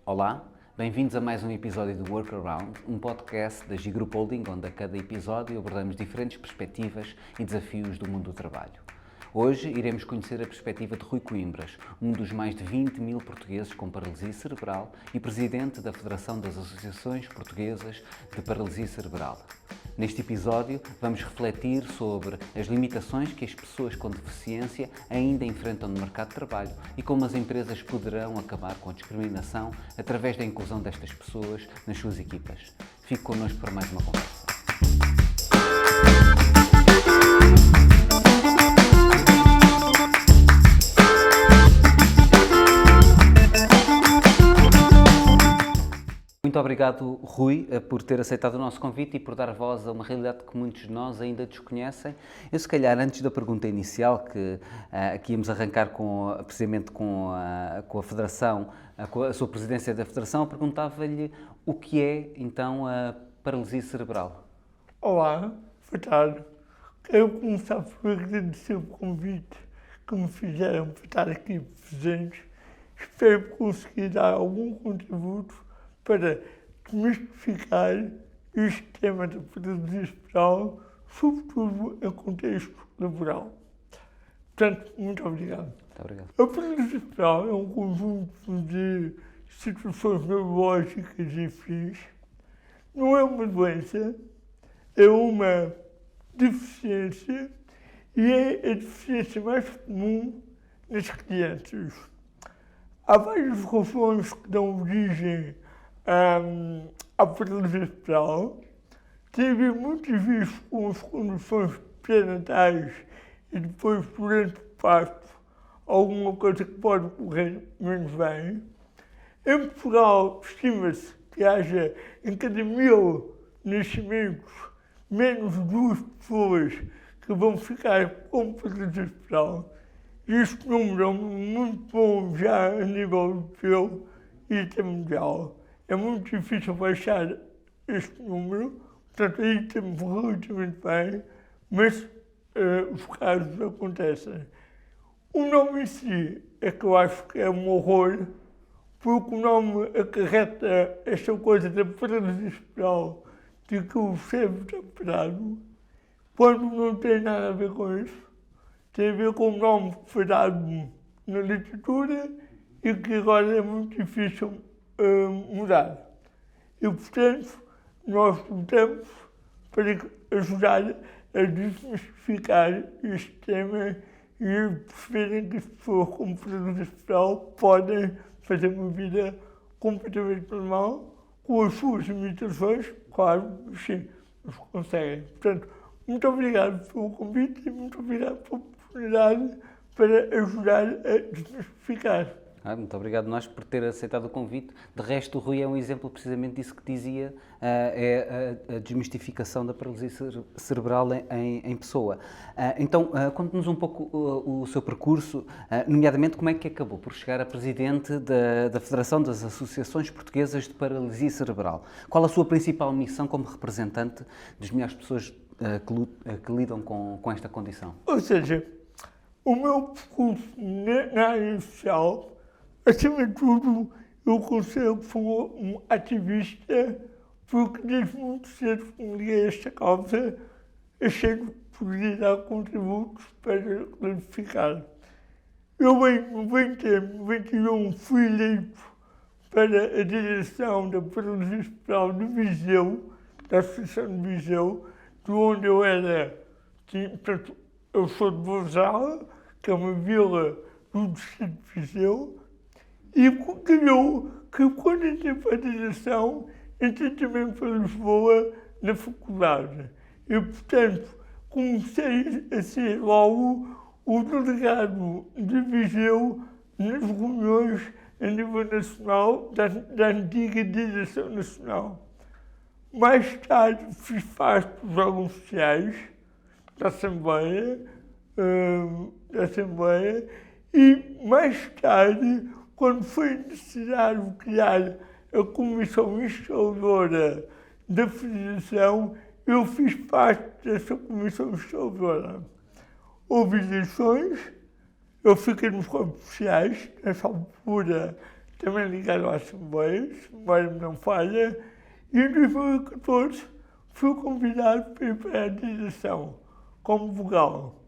Olá, bem-vindos a mais um episódio do Workaround, um podcast da G Group Holding, onde a cada episódio abordamos diferentes perspectivas e desafios do mundo do trabalho. Hoje iremos conhecer a perspectiva de Rui Coimbras, um dos mais de 20 mil portugueses com paralisia cerebral e presidente da Federação das Associações Portuguesas de Paralisia Cerebral. Neste episódio, vamos refletir sobre as limitações que as pessoas com deficiência ainda enfrentam no mercado de trabalho e como as empresas poderão acabar com a discriminação através da inclusão destas pessoas nas suas equipas. Fique connosco para mais uma conversa. Muito obrigado, Rui, por ter aceitado o nosso convite e por dar voz a uma realidade que muitos de nós ainda desconhecem. Eu, se calhar, antes da pergunta inicial, que íamos arrancar precisamente com a Federação, com a sua presidência da Federação, perguntava-lhe o que é, então, a paralisia cerebral. Olá, boa tarde. Quero começar por agradecer o convite que me fizeram para estar aqui presente. Espero conseguir dar algum contributo para desmistificar este tema da paralisia cerebral, sobretudo em contexto laboral. Portanto, muito obrigado. Muito obrigado. A paralisia cerebral é um conjunto de situações neurológicas e afins. Não é uma doença, é uma deficiência e é a deficiência mais comum nas crianças. Há várias razões que dão origem à paralisia cerebral. Tem a ver muitas vezes com as condições pré-natais e depois, durante o parto, alguma coisa que pode correr menos bem. Em Portugal, estima-se que haja em cada 1000 nascimentos menos 2 pessoas que vão ficar com paralisia cerebral. Este número é muito bom já a nível europeu e até mundial. É muito difícil baixar este número, portanto aí estamos relativamente bem, mas os casos acontecem. O nome em si é que eu acho que é um horror, porque o nome acarreta esta coisa da paralisia cerebral, de que o cérebro está parado, quando não tem nada a ver com isso. Tem a ver com o nome que foi dado na literatura e que agora é muito difícil mudar. E, portanto, nós lutamos para ajudar a desmistificar este tema e a perceberem que as pessoas com paralisia cerebral podem fazer uma vida completamente normal, com as suas limitações, claro, sim, mas conseguem. Portanto, muito obrigado pelo convite e muito obrigado pela oportunidade para ajudar a desmistificar. Muito obrigado nós por ter aceitado o convite. De resto, o Rui é um exemplo precisamente disso que dizia, é a desmistificação da paralisia cerebral em pessoa. Então, conte-nos um pouco o seu percurso, nomeadamente como é que acabou por chegar a presidente da Federação das Associações Portuguesas de Paralisia Cerebral. Qual a sua principal missão como representante das milhares de pessoas que lidam com esta condição? Ou seja, o meu percurso na área social, acima de tudo, eu considero que sou um ativista, porque desde muito cedo me liguei a esta causa, achei que poderia dar contributos para clarificar. Eu em 91 fui eleito para a direção da paralisia cerebral de Viseu, da Associação de Viseu, de onde eu era, portanto, eu sou de Bozal, que é uma vila do distrito de Viseu, e calhou que quando entrei para a direção, entrei também para Lisboa na faculdade. E, portanto, comecei a ser logo o delegado de Viseu nas reuniões a nível nacional da antiga direção nacional. Mais tarde fiz parte dos órgãos sociais da Assembleia, e mais tarde, quando foi necessário criar a Comissão Instaladora da Federação, eu fiz parte dessa Comissão Instaladora. Houve eleições, eu fiquei nos corpos sociais, nessa altura também ligado às Assembleias, se a memória me não falha, e em 2014 fui convidado para ir para a direção como vogal.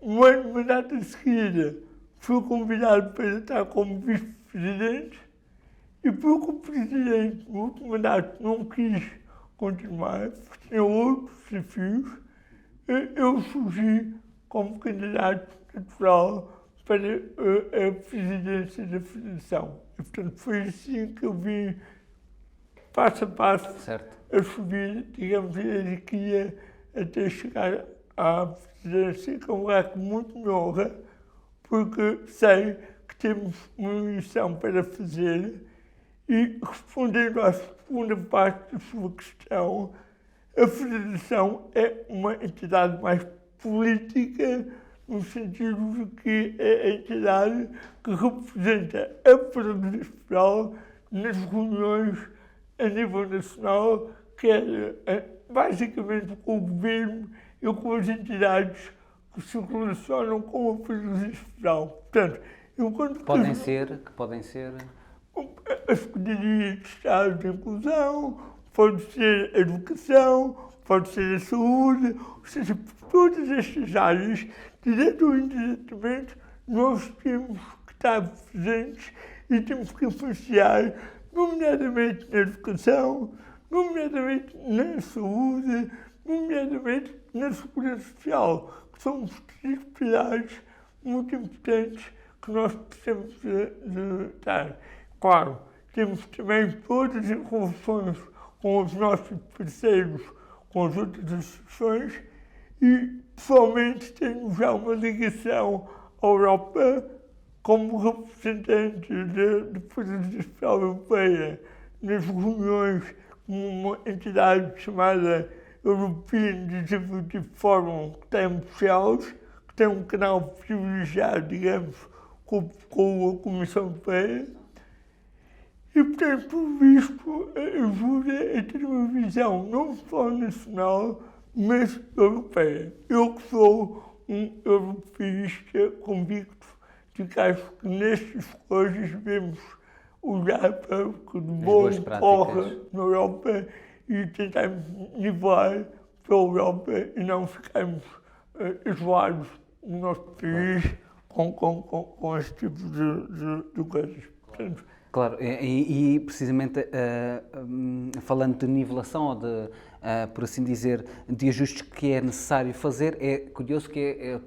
Um ano de mandato a seguir, fui convidado para estar como vice-presidente e porque o presidente no último mandato não quis continuar, porque tinha outros desafios, eu surgi como candidato natural para a presidência da Federação. E, portanto, foi assim que eu vim, passo a passo, Certo. a subir, digamos, a hierarquia até chegar à presidência, que é um lugar que muito me honra, porque sei que temos uma missão para fazer e, respondendo à segunda parte da sua questão, a Federação é uma entidade mais política, no sentido de que é a entidade que representa a Federação Federal nas reuniões a nível nacional, quer basicamente com o governo e com as entidades que se relacionam com a Federação Federal. Portanto, enquanto Podem ser... a Secretaria de Estado de Inclusão, pode ser a Educação, pode ser a Saúde, ou seja, por todas estas áreas, direto ou indiretamente, nós temos que estar presentes e temos que influenciar, nomeadamente na Educação, nomeadamente na Saúde, nomeadamente na Segurança Social, que são os três pilares muito importantes que nós precisamos de estar. Claro, temos também todas as relações com os nossos parceiros, com as outras instituições e, pessoalmente, tenho já uma ligação à Europa como representante da Federação Europeia nas reuniões com uma entidade chamada European Disability Forum, que está em Bruxelas, que tem um canal privilegiado, digamos, com a Comissão Europeia. E, portanto, por visto, ajuda a ter uma visão não só nacional, mas europeia. Eu que sou um europeísta convicto de que acho que nestas coisas devemos olhar para o que de bom ocorre na Europa e tentarmos nivelar para a Europa e não ficarmos isolados no nosso país com este tipo de coisas. Portanto, claro, e precisamente falando de nivelação ou de, por assim dizer, de ajustes que é necessário fazer, é curioso que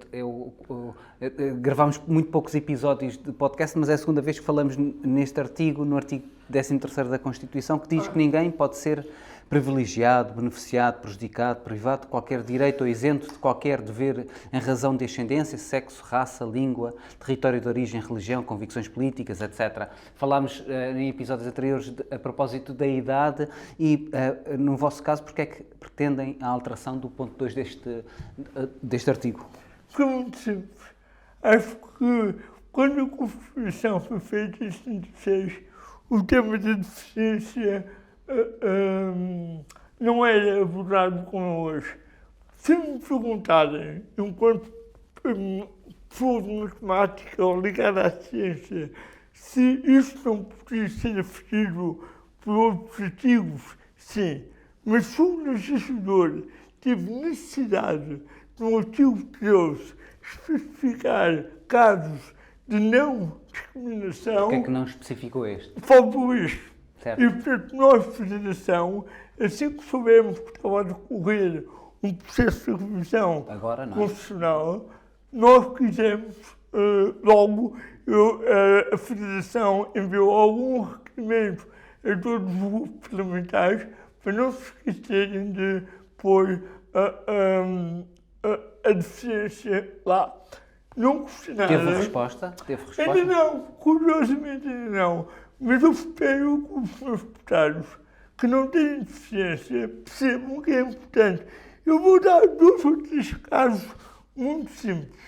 gravámos muito poucos episódios de podcast, mas é a segunda vez que falamos neste artigo, no artigo 13º da Constituição, que diz que ninguém pode ser privilegiado, beneficiado, prejudicado, privado de qualquer direito ou isento de qualquer dever em razão de ascendência, sexo, raça, língua, território de origem, religião, convicções políticas, etc. Falámos em episódios anteriores a propósito da idade e, no vosso caso, porque é que pretendem a alteração do ponto 2 deste artigo? Foi muito simples. Acho que quando a Constituição foi feita em 76, o tema da deficiência não era abordado como hoje. Se me perguntarem, enquanto pessoa de matemática ou ligada à ciência, se isto não podia ser aferido por outros artigos, sim. Mas se o legislador teve necessidade de um artigo 13 especificar casos de não discriminação... Porquê é que não especificou este? Faltou isto. Certo. E, portanto, nós, Federação, assim que soubemos que estava a decorrer um processo de revisão constitucional, nós quisemos, logo, a Federação enviou algum requerimento a todos os grupos parlamentares para não se esquecerem de pôr a deficiência lá. Não questionaram. Teve resposta? Ainda não, curiosamente ainda não. Mas eu espero que os meus deputados que não têm deficiência percebam que é importante. Eu vou dar 2 ou 3 casos muito simples.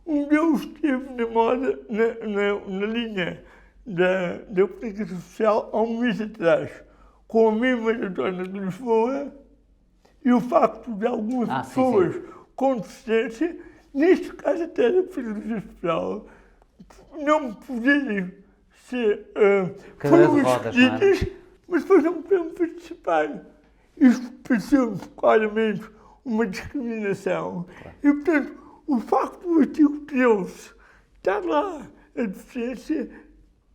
Um deles esteve na moda, na linha da comunicação social há um mês atrás, com a mesma maratona de Lisboa e o facto de algumas pessoas com deficiência, neste caso até da Federação Federal, não poderem Cadeira foram de rodas, não é? escolhidas, mas depois não puderam participar. Isto pareceu-nos claramente uma discriminação. E, portanto, o facto do artigo 13 estar lá a deficiência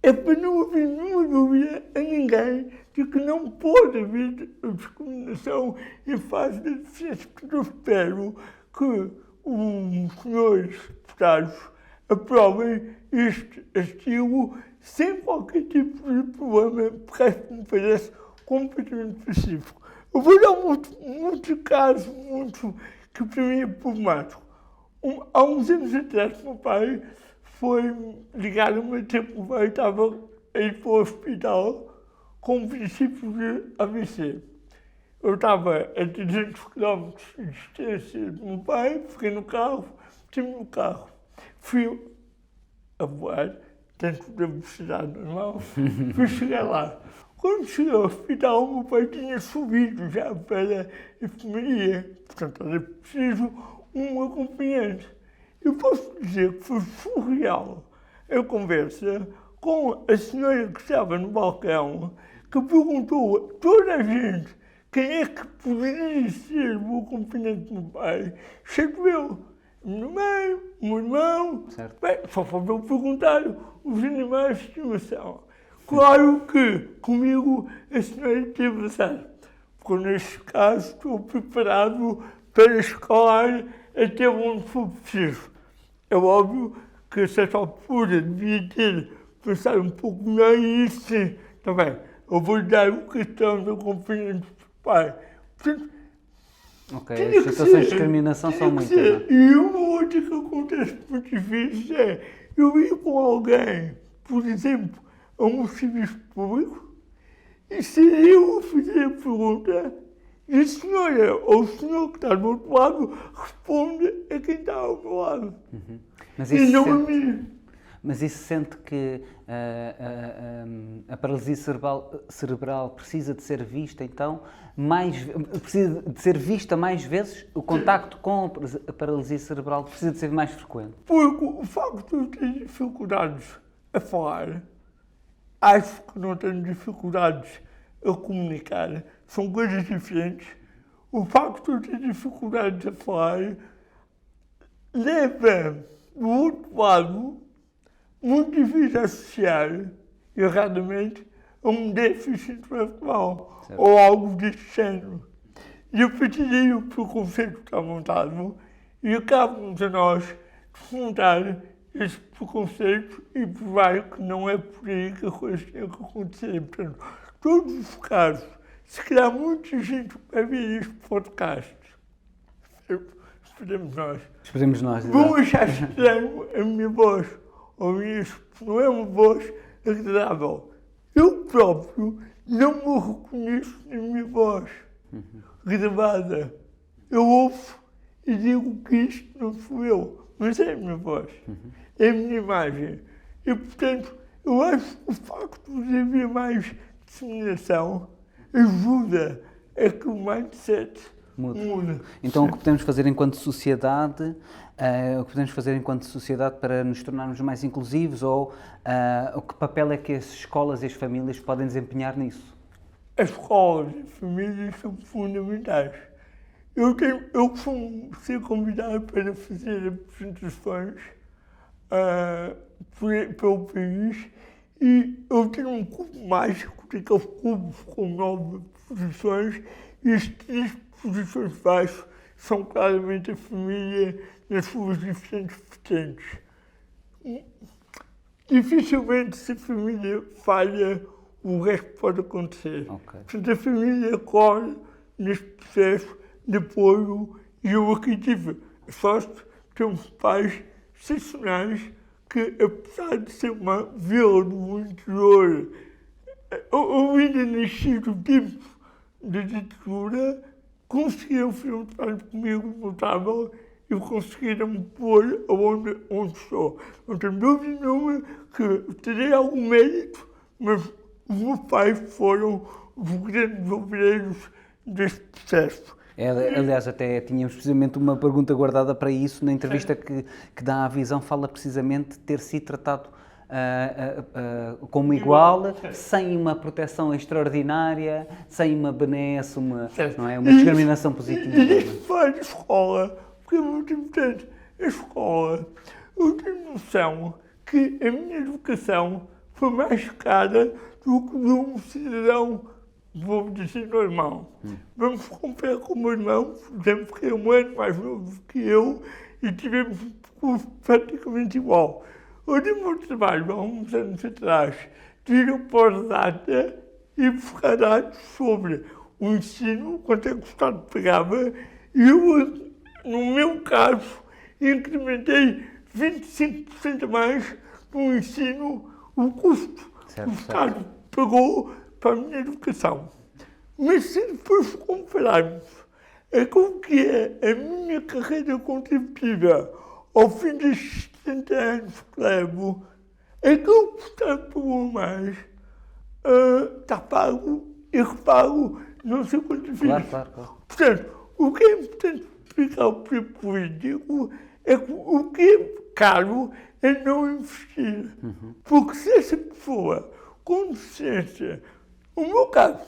é para não haver nenhuma dúvida a ninguém de que não pode haver discriminação em face da deficiência. Portanto, eu espero que os senhores deputados aprovem este artigo sem qualquer tipo de problema, porque me parece completamente pacífico. Eu vou dar muito caso, que para mim é problemático. Há uns anos atrás, meu pai foi ligar uma tempo e estava a ir para o hospital com o princípio de AVC. Eu estava a 300 km de distância do meu pai, fiquei no carro, meti-me no carro. Fui a voar, tanto da velocidade normal, fui chegar lá. Quando cheguei ao hospital, o meu pai tinha subido já para a enfermaria. Portanto, era preciso um acompanhante. Eu posso dizer que foi surreal a conversa com a senhora que estava no balcão, que perguntou a toda a gente quem é que poderia ser o acompanhante do meu pai, exceto eu. Minha mãe, o meu irmão. Certo. Bem, só faltou perguntar os animais de estimação. Claro que comigo a senhora teve azar, porque neste caso estou preparado para escalar até onde for preciso. É óbvio que a certa altura devia ter pensado um pouco melhor e isso sim, também. Eu vou dar o cartão do acompanhante do pai. Portanto, Ok, as situações de discriminação são muitas. Não é? E uma outra que acontece muito vezes é eu ir com alguém, por exemplo, a um serviço público, e se eu fizer a pergunta, e a senhora ou o senhor que está do outro lado responde a quem está ao meu lado. Mas E isso não a sente, mim. mas isso sente que a paralisia cerebral precisa de ser vista, então, precisa de ser vista mais vezes? O contacto com a paralisia cerebral precisa de ser mais frequente? Porque o facto de eu ter dificuldades a falar, acho que não tenho dificuldades a comunicar, são coisas diferentes. O facto de eu ter dificuldades a falar leva, do outro lado, muito difícil associar, erradamente, a um déficit intelectual ou algo deste género. E a partir daí o preconceito está montado e cabe-nos a nós desmontar esse preconceito e provar que não é por aí que a coisa tem que acontecer. Portanto, todos os casos, se calhar muita gente vai ver este podcast, esperemos nós, Esperemos nós. vão achar estranho a minha voz, ou isso não é uma voz agradável. Eu próprio não me reconheço na minha voz gravada. Eu ouço e digo que isto não sou eu, mas é a minha voz, é a minha imagem. E, portanto, eu acho que o facto de haver mais disseminação ajuda a que o mindset mude. Então, o que podemos fazer enquanto sociedade, para nos tornarmos mais inclusivos, ou o que papel é que as escolas e as famílias podem desempenhar nisso? As escolas e as famílias são fundamentais. Eu costumo ser convidado para fazer apresentações pelo país e eu tenho um cubo mágico, daqueles cubos com 9 posições, e as 3 posições de baixo são claramente a família nas suas diferentes vertentes. Dificilmente, se a família falha, o resto pode acontecer. Okay. Portanto, a família corre neste processo de apoio e eu aqui tive a sorte de ter uns pais excepcionais que, apesar de ser uma vila do interior, eu ainda nasci do tempo da ditadura, conseguiram fazer um trabalho comigo notável e conseguiram me pôr onde estou. Não tenho dúvida nenhuma que terei algum mérito, mas os meus pais foram os grandes obreiros deste processo. Aliás, até tínhamos precisamente uma pergunta guardada para isso. Na entrevista que dá à Visão, fala precisamente de ter sido tratado como igual, sem uma proteção extraordinária, sem uma benesse, não é? Uma discriminação positiva. E isso faz a escola, porque é muito importante. A escola, eu tenho noção que a minha educação foi mais cara do que de um cidadão, vou dizer, normal. Vamos comparar com o meu irmão, por exemplo, que é um ano mais novo que eu, e tivemos um curso praticamente igual. Eu dei o meu trabalho há uns anos atrás, tive a pós-data e buscar dados sobre o ensino, quanto é que o Estado pagava, e eu, no meu caso, incrementei 25% a mais no ensino, o custo que o Estado pagou para a minha educação. Mas se depois compararmos aquilo que é a minha carreira contributiva ao fim dos 70 anos que levo, aquilo que o Estado pagou mais está pago e repago não sei quantas vezes. Claro. Portanto, o que é importante explicar ao político é que o que é caro é não investir. Porque se essa pessoa, com deficiência, o meu caso,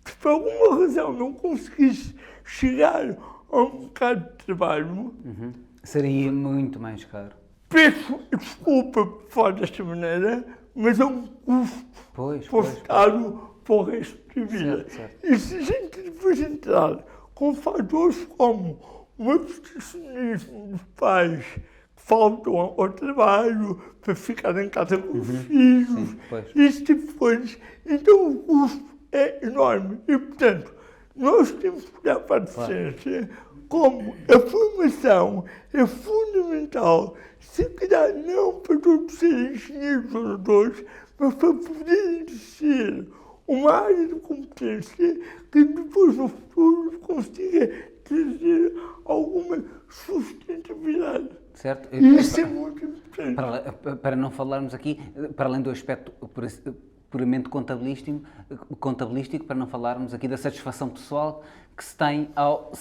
se por alguma razão não conseguisse chegar ao mercado de trabalho, Seria muito mais caro. peço desculpa por falar desta maneira, mas é um custo para o Estado para o resto da vida. Certo. E se a gente depois entrar com fatores como o abstencionismo dos pais que faltam ao trabalho para ficar em casa com os filhos, esse tipo de coisas, então o custo é enorme. E, portanto, nós temos que olhar para a deficiência como a formação é fundamental, se calhar não para todos serem engenheiros ou doutores, mas para poderem ser uma área de competência que depois no futuro consiga trazer alguma sustentabilidade. Certo? E isso é muito importante. Para não falarmos aqui, para além do aspecto puramente contabilístico, para não falarmos aqui da satisfação pessoal que se tem ao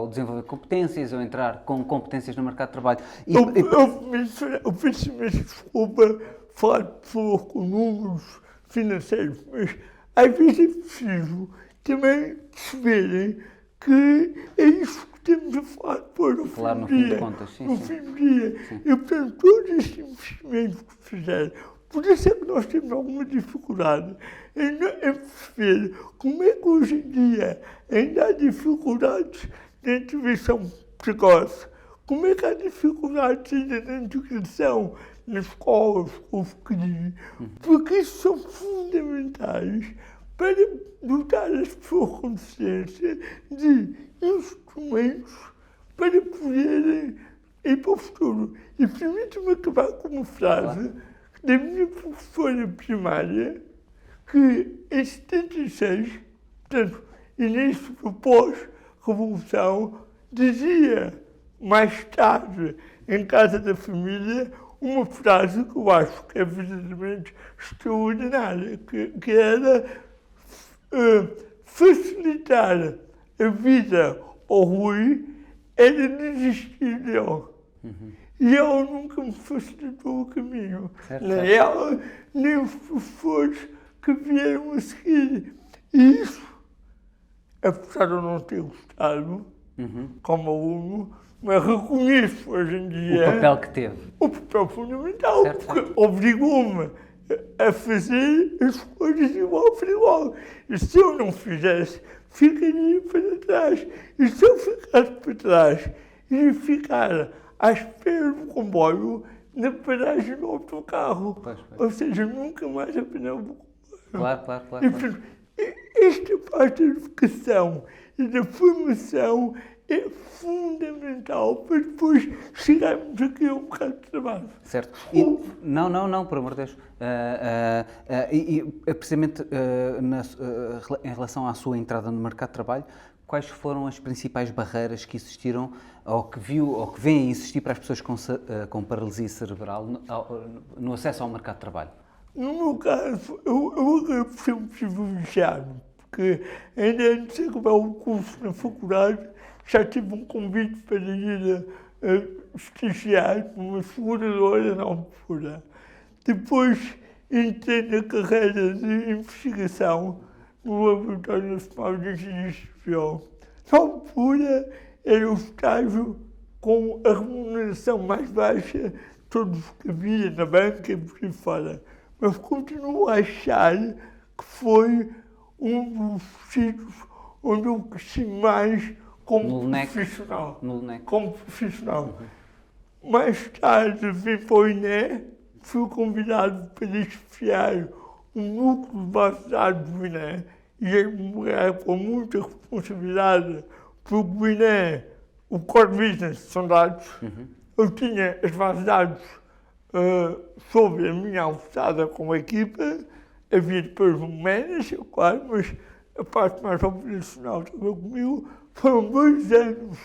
desenvolver competências, ou entrar com competências no mercado de trabalho. Eu peço imensa desculpa falar de pessoas com números financeiros, mas às vezes é preciso também perceberem que é isso que temos a falar depois, no Falar fim no do fim de dia. contas, sim, No sim. fim do dia. E, portanto, todos estes investimentos que fizeram, por isso é que nós temos alguma dificuldade em perceber como é que hoje em dia ainda há dificuldades na intervenção precoce, como é que há dificuldades ainda na integração nas escolas com os pequeninos, porque isso são fundamentais para dotar as pessoas com deficiência de instrumentos para poderem ir para o futuro. E permite-me acabar com uma frase da minha professora primária, que em 76, portanto, início do pós-revolução, dizia mais tarde, em casa da família, uma frase que eu acho que é verdadeiramente extraordinária, que era facilitar a vida ao Rui era desistir dele. E ela nunca me facilitou o caminho. Nem ela, nem os professores que vieram a seguir. E isso, apesar de eu não ter gostado, como aluno, mas reconheço hoje em dia O papel que teve. o papel fundamental, porque obrigou-me a fazer as coisas igual para igual. E se eu não fizesse, ficaria para trás. E se eu ficasse para trás, ia ficar à espera do comboio na paragem do autocarro. Ou seja, nunca mais apanhava o comboio. Claro. E, portanto, esta parte da educação e da formação é fundamental para depois chegarmos aqui ao mercado de trabalho. Certo. Não, por amor de Deus. Precisamente em relação à sua entrada no mercado de trabalho, quais foram as principais barreiras que existiram ou que vêm a existir para as pessoas com paralisia cerebral no acesso ao mercado de trabalho? No meu caso, eu acabo por ser um privilegiado, porque ainda antes de acabar o curso na faculdade, já tive um convite para ir estagiar numa seguradora na altura. Depois entrei na carreira de investigação no Laboratório Nacional de Engenharia Civil. Na altura era o estágio com a remuneração mais baixa de todos que havia na banca e por aí fora. Mas continuo a achar que foi um dos sítios onde eu cresci mais como profissional. Como profissional. Mais tarde vim para o INE, fui convidado para chefiar o núcleo de base de dados do INE e é com muita responsabilidade, porque o INE, o core business são dados. Eu tinha as bases de dados sobre a minha alçada com a equipa, havia depois um manager, claro, mas a parte mais operacional estava comigo. Foram 2 anos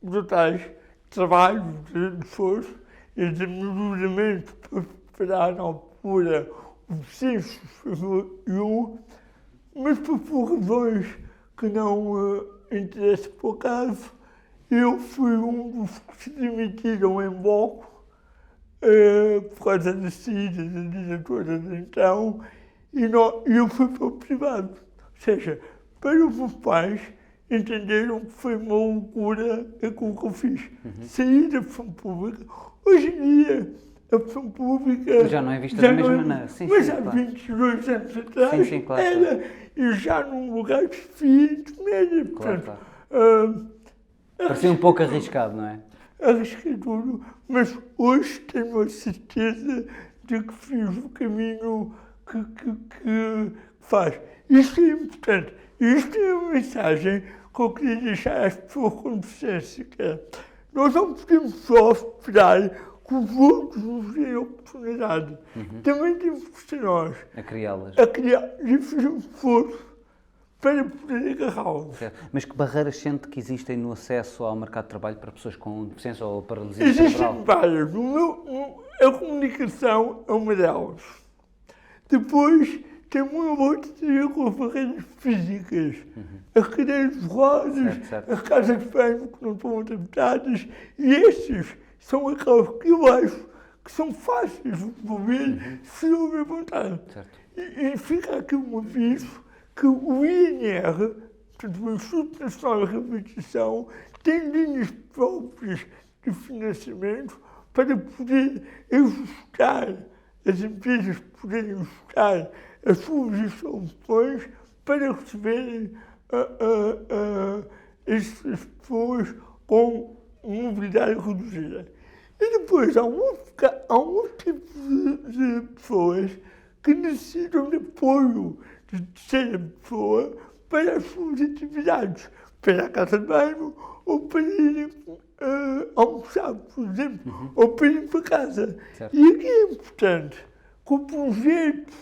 brutais de trabalho, de esforço e de melhoramento para preparar na altura o censo 2001, mas por razões que não interessam por acaso, eu fui um dos que se demitiram em bloco por causa da saída da diretora de então, e eu fui para o privado. Ou seja, para os meus pais entenderam que foi uma loucura aquilo que eu fiz. Sair da profissão pública. Hoje em dia, a profissão pública já não é vista da mesma maneira. Mas há 22 anos atrás era, e já num lugar de fim de média. Portanto, parecia um pouco arriscado, não é? Arrisquei tudo, mas hoje tenho a certeza de que fiz o caminho que faz. Isto é importante. Isto é uma mensagem que eu queria deixar às pessoas com deficiência, que é, nós não podemos só esperar que os outros nos deem oportunidade. Também temos que ser nós a criá-las. E fazer um esforço para poder agarrá-los. Mas que barreiras sente que existem no acesso ao mercado de trabalho para pessoas com deficiência ou paralisia cerebral? Existem várias. A comunicação é uma delas. Depois, tem uma outra com as barreiras físicas. As cadeiras de rodas, as casas de banho que não estão adaptadas, e estes são aquelas que eu acho que são fáceis de resolver se houver vontade. E fica aqui um aviso que o INR, portanto, o Instituto Nacional de Reabilitação, tem linhas próprias de financiamento para poder ajustar, as empresas poderem ajustar as suas instalações para receberem essas pessoas com mobilidade reduzida. E depois há um tipo de pessoas que necessitam de apoio de terceira pessoa para as suas atividades, para a casa de banho ou para irem almoçar, por exemplo, ou para ir para casa. E aqui é importante que o projeto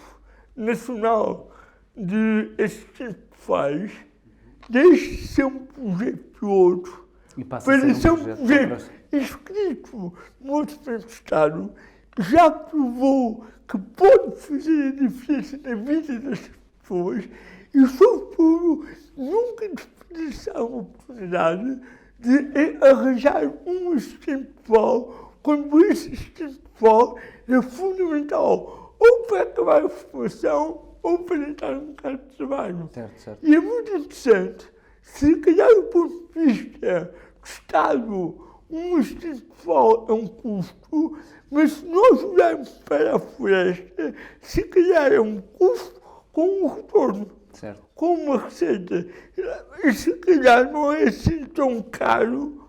nacional de assistência pessoais deixe de ser um projeto piloto para ser um projeto inscrito no Orçamento de Estado, já provou que pode fazer a diferença na vida das pessoas e, sobretudo, nunca desperdiçar a oportunidade de arranjar um assistente pessoal quando esse assistente pessoal é fundamental ou para acabar a formação ou para entrar no mercado de trabalho. E é muito interessante, se calhar do ponto de vista do Estado, um assistente pessoal é um custo, mas se nós olharmos para a floresta, se calhar é um custo com um retorno, com uma receita. E se calhar não é assim tão caro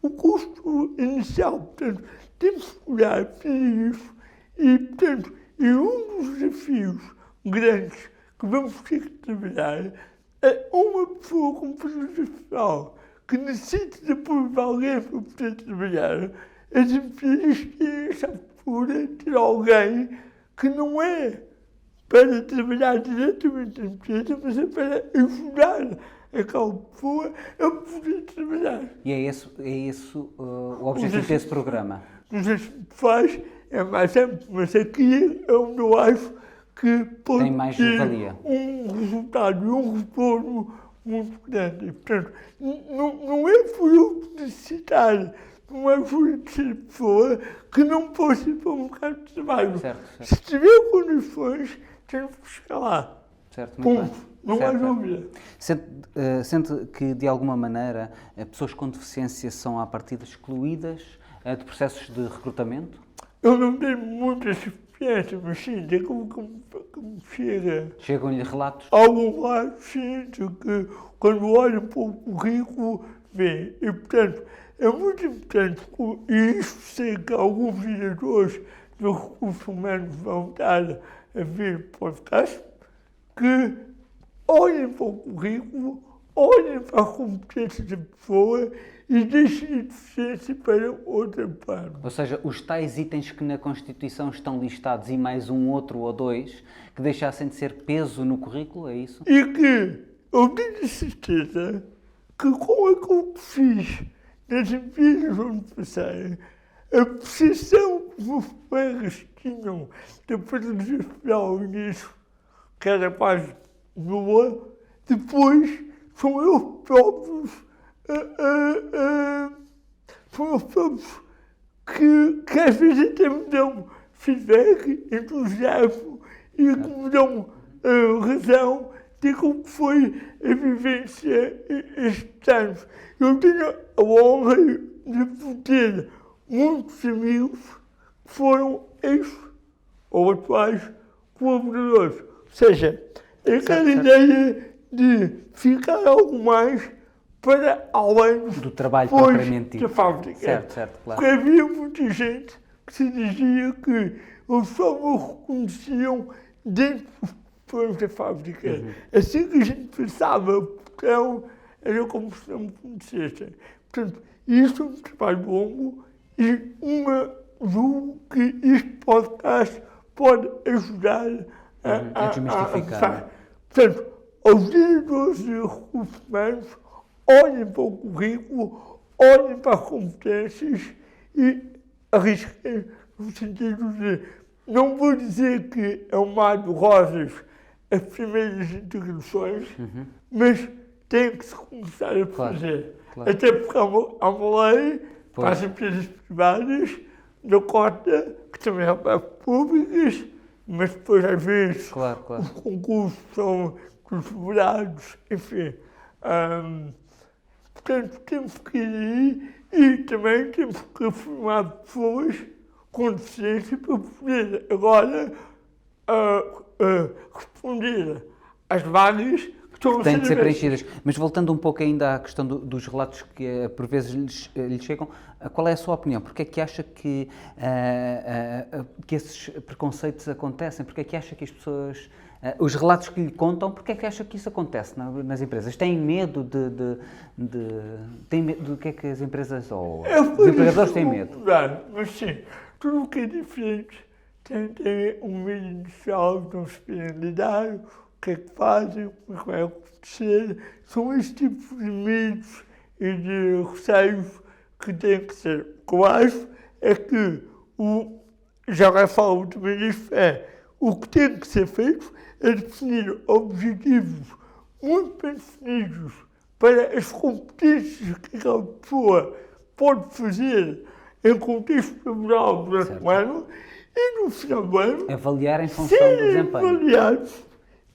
o custo inicial. Portanto, temos que olhar para isso e, portanto, um dos desafios grandes que vamos ter que trabalhar é uma pessoa com presença social que necessita de apoio de alguém para poder trabalhar. As empresas têm essa postura de ter alguém que não é para trabalhar diretamente na empresa, mas é para ajudar aquela pessoa a poder trabalhar. E é esse o objetivo desse programa? Os faz é mais amplo, mas aqui é onde eu acho que pode ter um resultado e um retorno muito grande. E, portanto, não é por eu necessitar uma ajuda de ser pessoa que não possa ir para um mercado de trabalho. Certo, certo. Se tiver condições, temos que chegar lá. Certo, muito Ponto. bem. Não há dúvida. Sente que, de alguma maneira, pessoas com deficiência são, à partida, excluídas de processos de recrutamento? Eu não tenho muita experiência, mas sim, é como que me chega. Chegam-lhe relatos? Algum lado, sinto que quando olham para o currículo, vem. E, portanto, é muito importante, e isso sei que alguns diretores dos recursos humanos vão estar a ver podcast, que olhem para o currículo, olhem para a competência da pessoa e deixem a deficiência para outra parte. Ou seja, os tais itens que na Constituição estão listados e mais um outro ou dois, que deixassem de ser peso no currículo, é isso? E que eu tenho certeza que com aquilo que fiz nas empresas onde passei, a percepção que os meus colegas tinham da pedagogia social nisso, que era quase boa, depois são eles próprios que às vezes até me dão feedback, entusiasmo e que me dão razão de como foi a vivência estes anos. Eu tenho a honra de ter muitos amigos que foram ex ou atuais colaboradores. Ou seja, aquela ideia de ficar algo mais para além do trabalho propriamente da dito. fábrica. Certo, certo, claro. Porque havia muita gente que se dizia que eles só me reconheciam dentro dos portões da fábrica. Assim que a gente passava o portão, era como se não me conhecessem. Portanto, isto é um trabalho longo e julgo que este podcast pode ajudar a desmistificar. Portanto, aos diretores de recursos humanos, olhem para o currículo, olhem para as competências e arrisquem no sentido de, não vou dizer que é um mar de rosas as primeiras integrações, mas tem que se começar a fazer. Claro. Até porque há uma lei para as empresas privadas da cota, que também é para as públicas, mas depois às vezes os concursos são desfavorados, enfim. Portanto, temos que ir aí e também temos que formar pessoas com deficiência para poder agora responder às vagas que estão a têm de ser preenchidas. Mas voltando um pouco ainda à questão dos relatos que por vezes lhes chegam, qual é a sua opinião? Porquê é que acha que esses preconceitos acontecem? Porquê é que acha que as pessoas... os relatos que lhe contam, porquê é que acha que isso acontece nas empresas? Têm medo têm medo do que é que as empresas ou os empregadores têm medo? Mas sim, tudo o que é diferente tem um medo inicial, não se podem lidar, o que é que fazem, como é que vai acontecer. São esses tipos de medos e de receios que têm que ser. O que eu acho é que, já falo também disso, o que tem que ser feito é definir objetivos muito bem definidos para as competências que aquela pessoa pode fazer em contexto laboral durante o ano e no final do ano avaliar em função do desempenho. Avaliados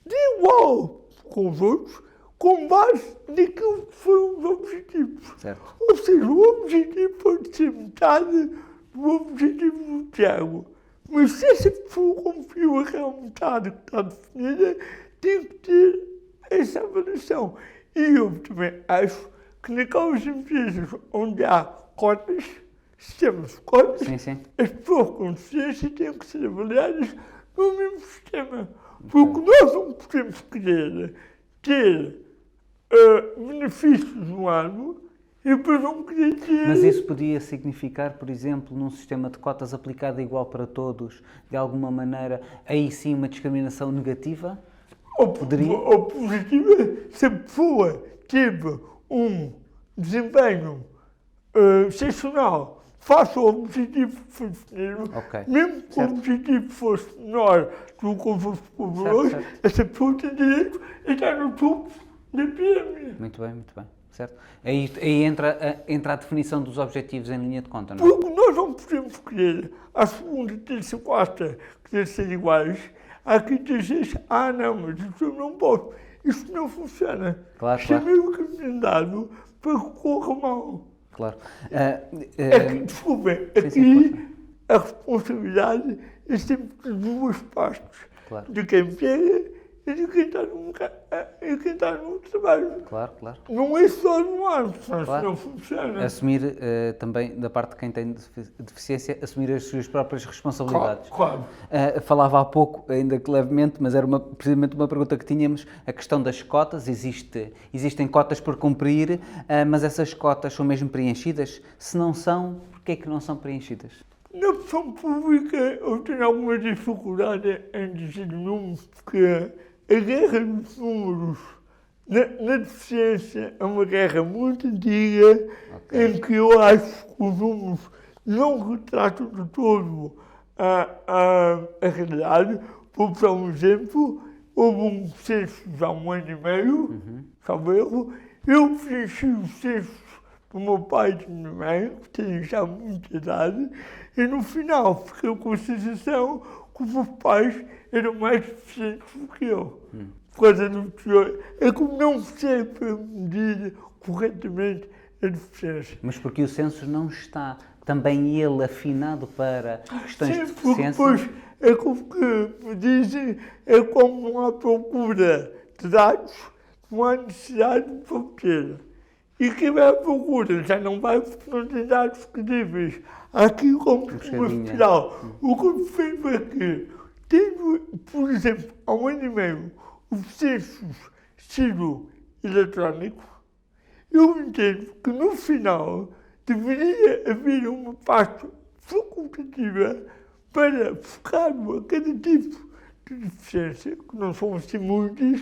de igual com os outros, com base naquilo que foram os objetivos. Certo. Ou seja, o objetivo pode ser metade do objetivo do Tiago. Mas se essa pessoa cumpriu aquela metade que está definida, tem que ter essa avaliação. E eu também acho que naquelas empresas onde há cotas, sistemas de cotas, as pessoas com deficiência têm que ser avaliadas no mesmo sistema. Porque nós não podemos querer ter benefícios no ano e depois não querer ter... Mas isso podia significar, por exemplo, num sistema de cotas aplicado igual para todos, de alguma maneira, aí sim uma discriminação negativa? Ou positiva, se a pessoa teve um desempenho excepcional face ao objetivo que foi definido, mesmo que o objetivo fosse menor do que os colaboradores, essa pessoa tem direito a estar no topo da pirâmide. Muito bem, muito bem. certo. Aí entra a definição dos objetivos em linha de conta, não é? Porque nós não podemos querer a segunda, terça, quarta querer ser iguais, à quinta, sexta, não, mas isso eu não posso. Isso não funciona. Claro, Isto é claro. mesmo caminhado para que corra mal. Claro. Desculpem, sim, sim, aqui a responsabilidade é sempre de duas partes. Claro. De quem pega e de quem está no trabalho. Claro, claro. Não é só no ar, senão Claro. isso não funciona. Assumir também, da parte de quem tem deficiência, assumir as suas próprias responsabilidades. Claro. Falava há pouco, ainda que levemente, mas era precisamente uma pergunta que tínhamos, a questão das cotas. Existem cotas por cumprir, mas essas cotas são mesmo preenchidas? Se não são, porquê é que não são preenchidas? Na opção pública eu tenho alguma dificuldade em dizer números, porque a guerra dos números na deficiência é uma guerra muito antiga, em que eu acho que os números não retratam de todo a realidade. Vou dar um exemplo, houve um censo já há 1 ano e meio, salvo erro, eu preenchi o censo do meu pai e da minha mãe, que têm já muita idade, e no final fiquei com a sensação que os meus pais eram mais deficientes do que eu. Por causa do que é como não sei para medir corretamente a deficiência. Mas porque o censo não está também ele afinado para questões de Sim, porque deficiência? depois é como que me dizem, é como não há procura de dados, não há necessidade de obter. E quem vai à procura já não vai porque não tem dados credíveis. Há aqui como uma espiral. O que me fez foi que, tendo, por exemplo, há 1 ano e meio, os censos sido eletrónicos, eu entendo que no final deveria haver uma parte facultativa para focar-me a cada tipo de deficiência, que não são assim muitas,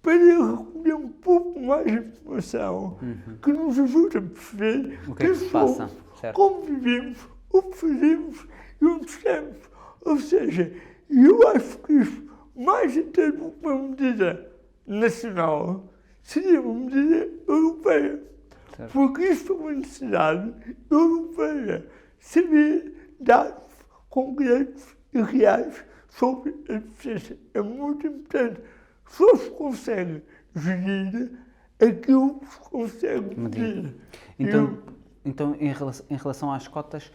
para recolher um pouco mais de informação que nos ajude a perceber O que é que se passa, certo? como vivemos, o que fazemos e onde estamos. Ou seja, eu acho que isso, mais até do que uma medida nacional, seria uma medida europeia. Certo. Porque isso é uma necessidade europeia. Saber dados concretos e reais sobre a deficiência é muito importante. Só se consegue gerir aquilo que se consegue medir. Então, em relação às cotas,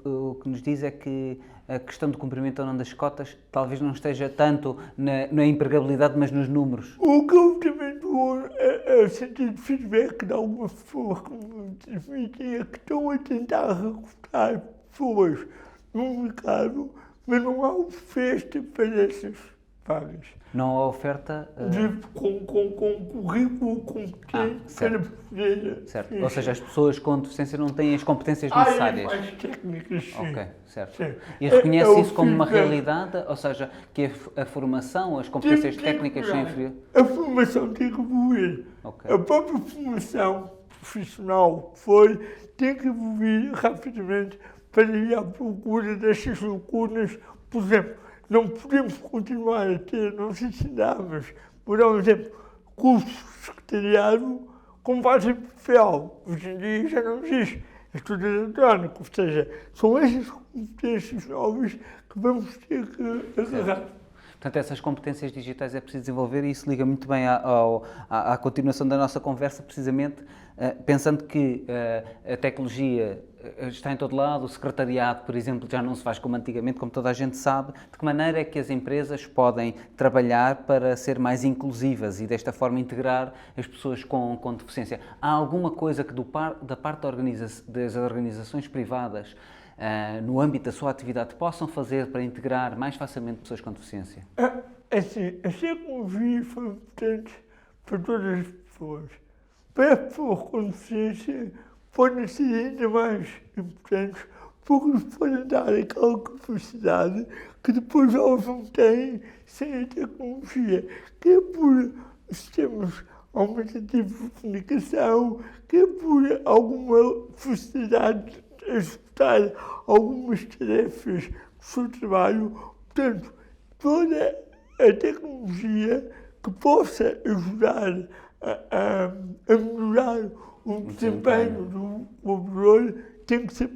o que nos diz é que a questão do cumprimento ou não das cotas talvez não esteja tanto na empregabilidade, mas nos números. O que eu também dou a sentir de feedback de algumas pessoas que me transmitem é que estão a tentar recrutar pessoas no mercado, mas não há oferta para essas vagas. Não há oferta... Com currículo competente para poder... Certo. Ou seja, as pessoas com deficiência não têm as competências necessárias. Mais técnicas, sim. Ok, certo. Sim. E reconhece isso como uma feedback. realidade? Ou seja, que a formação, as competências técnicas são inferiores? A formação tem que evoluir. Ok. A própria formação profissional tem que evoluir rapidamente para ir à procura destas lacunas. Por exemplo, não podemos continuar a ter, não sei se dá, mas, por exemplo, cursos de secretariado com base em papel. Hoje em dia já não existe. É tudo eletrónico. Ou seja, são essas competências novas que vamos ter que agarrar. Portanto, essas competências digitais é preciso desenvolver e isso liga muito bem à continuação da nossa conversa, precisamente pensando que a tecnologia está em todo lado, o secretariado, por exemplo, já não se faz como antigamente, como toda a gente sabe. De que maneira é que as empresas podem trabalhar para ser mais inclusivas e desta forma integrar as pessoas com deficiência? Há alguma coisa que da parte das organizações privadas no âmbito da sua atividade, possam fazer para integrar mais facilmente pessoas com deficiência? Assim, a tecnologia foi importante para todas as pessoas. Para as pessoas com deficiência, podem ser ainda mais importantes, porque nos podem dar aquela capacidade que depois elas não têm sem a tecnologia, que é por sistemas aumentativos de comunicação, que é por alguma facilidade de executar algumas tarefas do seu trabalho. Portanto, toda a tecnologia que possa ajudar a melhorar o desempenho do colaborador tem que ser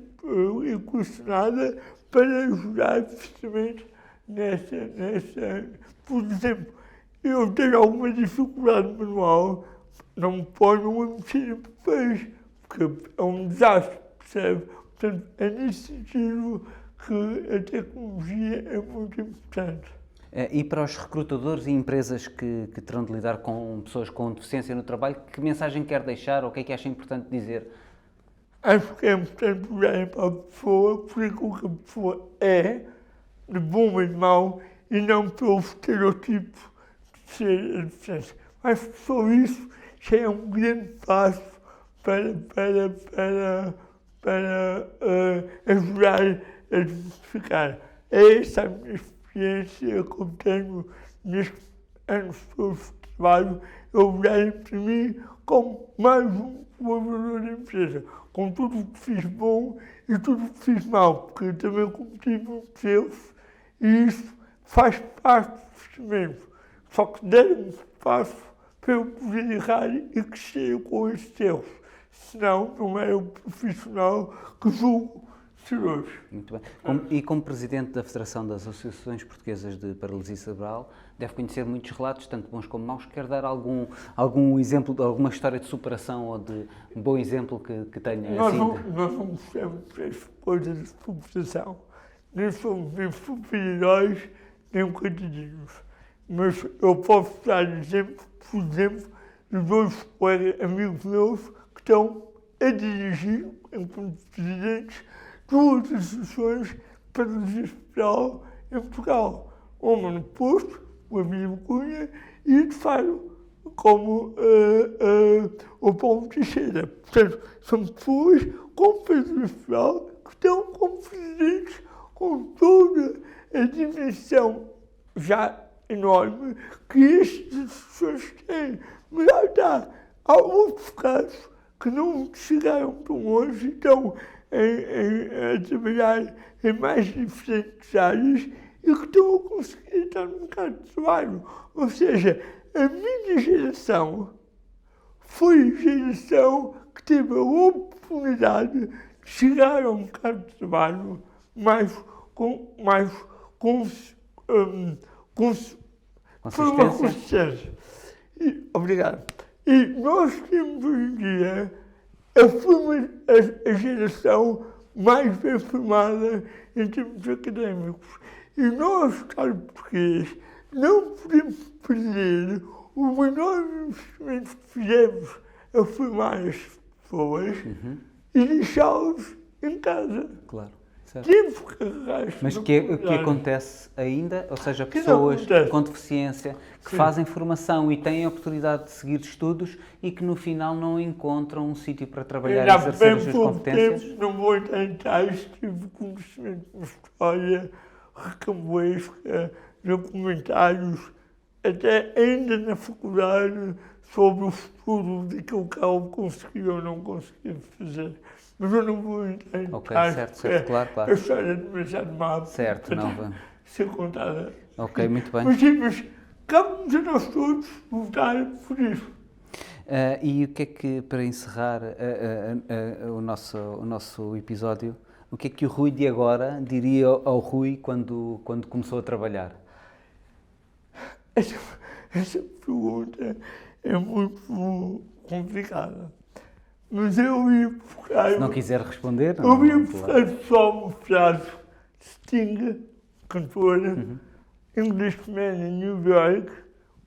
equacionada para ajudar precisamente nessa. Por exemplo, eu tenho alguma dificuldade manual, não me ponho a mexer em papéis, porque é um desastre, percebe? Portanto, é nesse sentido que a tecnologia é muito importante. E para os recrutadores e empresas que terão de lidar com pessoas com deficiência no trabalho, que mensagem quer deixar ou o que acha importante dizer? Acho que é importante olharem para a pessoa por aquilo que a pessoa é, de bom e de mau, e não pelo estereotipo de ser a deficiência. Acho que só isso já é um grande passo para ajudar a desmistificar. É essa a minha experiência que eu tenho nestes anos todos de trabalho, eu olharem para mim como mais um colaborador da empresa, com tudo o que fiz bom e tudo o que fiz mal, porque eu também cometi muitos erros e isso faz parte do crescimento. Só que deram-me espaço para eu poder errar e crescer com esses erros. Senão, não era o profissional que julgo ser hoje. Muito bem. E como Presidente da Federação das Associações Portuguesas de Paralisia Cerebral, deve conhecer muitos relatos, tanto bons como maus. Quer dar algum exemplo, alguma história de superação ou de um bom exemplo que tenha? Nós não gostamos dessas coisas de superação. Nem somos nem super-heróis, nem coitadinhos. Mas eu posso dar exemplo, por exemplo, de dois colegas amigos meus que estão a dirigir, enquanto presidentes, duas associações para paralisia em Portugal. Uma no Porto, o Abílio Cunha, e de Faro, como o Paulo Teixeira. Portanto, são pessoas com paralisia cerebral que estão como presidentes com toda a dimensão já enorme que estas associações têm. Mas lá está, há outros casos que não chegaram tão longe e estão a trabalhar em mais diferentes áreas e que estão a conseguir estar no mercado de trabalho. Ou seja, a minha geração foi a geração que teve a oportunidade de chegar ao mercado de trabalho consistência. Obrigado. E nós temos hoje em dia a geração mais bem formada em termos académicos. E nós, Estado português, não podemos perder o enorme investimento que fizemos a formar as pessoas e deixá-los em casa. Claro. Certo. Mas o que acontece ainda, ou seja, pessoas com deficiência que fazem formação e têm a oportunidade de seguir estudos e que no final não encontram um sítio para trabalhar e exercer as suas competências? Não vou entrar em detalhes, tive conhecimento de uma história recambuesca, documentários, até ainda na faculdade, sobre o futuro daquilo que ela conseguiu ou não conseguiu fazer. Mas eu não vou entrar em detalhes, certo, claro. A história é demasiado má para ser contada. Ok, muito bem. Mas cabe-nos a nós todos lutar por isso. E o que é que, para encerrar o nosso episódio, o que é que o Rui de agora diria ao Rui quando começou a trabalhar? Essa pergunta é muito complicada. Mas eu ia buscar... Se não quiser responder... Eu ia buscar só uma frase de Sting, cantora, Englishman in New York,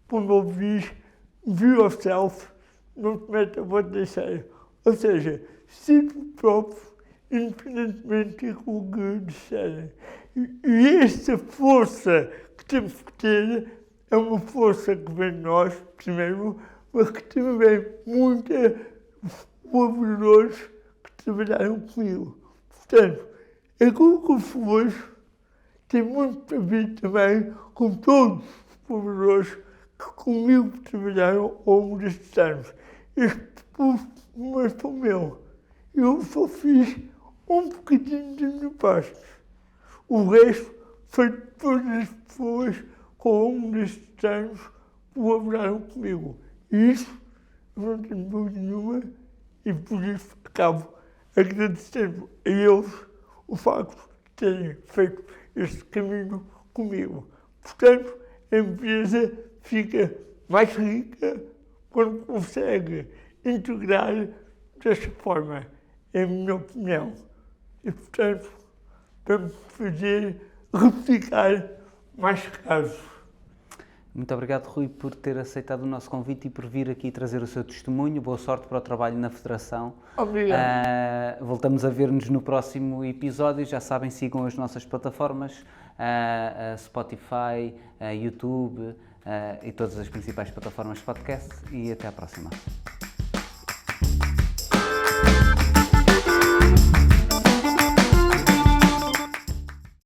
quando ele diz "Be yourself, don't matter what they say". Ou seja, se tu próprio, independentemente daquilo que disserem. E essa força que temos que ter é uma força que vem de nós, primeiro, mas que também vem muita colaboradores que trabalharam comigo. Portanto, aquilo que eu fui hoje tem muito a ver também com todos os colaboradores que comigo trabalharam ao longo destes anos. Este curso não é só meu. Eu só fiz um bocadinho da minha parte. O resto foi de todas as pessoas que ao longo destes anos colaboraram comigo. E isso não tenho dúvida nenhuma e por isso acabo agradecendo a eles o facto de terem feito este caminho comigo. Portanto, a empresa fica mais rica quando consegue integrar desta forma, é a minha opinião. E, portanto, vamos fazer replicar mais casos. Muito obrigado, Rui, por ter aceitado o nosso convite e por vir aqui trazer o seu testemunho. Boa sorte para o trabalho na Federação. Obrigado. Voltamos a ver-nos no próximo episódio. Já sabem, sigam as nossas plataformas, Spotify, YouTube e todas as principais plataformas de podcast. E até à próxima.